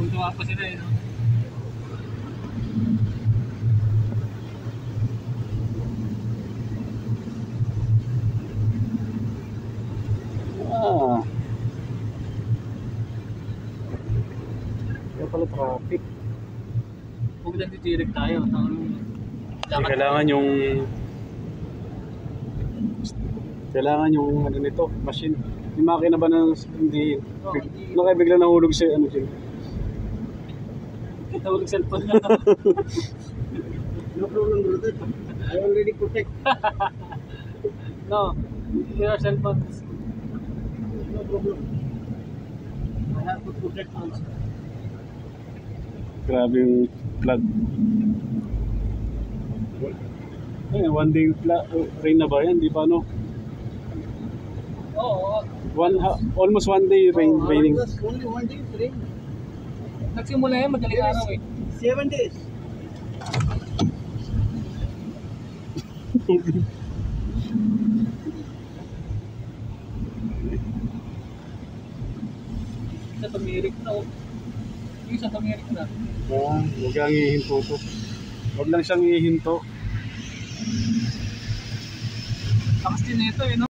Tuwa pa sila eh, no? Kaya pala traffic. Huwag lang titirik tayo. Kailangan yung ano nito, machine. Yung makina ba na hindi kaya bigla nahulog sa ano dyan. Nahulog cellphone na. No problem, brother. I already protect. No, your cellphone. No problem. I have to protect also. Grabe yung flood. Ay, one day rain na ba yan? Di ba ano? Oo. Almost one day raining. Only one day rain. Nagsimula yan, madaling araw eh. 7 days. Sa tumirik na oh. Yung sa tumirik na. Huwag kang ihinto to. Huwag lang siyang ihinto. Lakas din ito eh, no?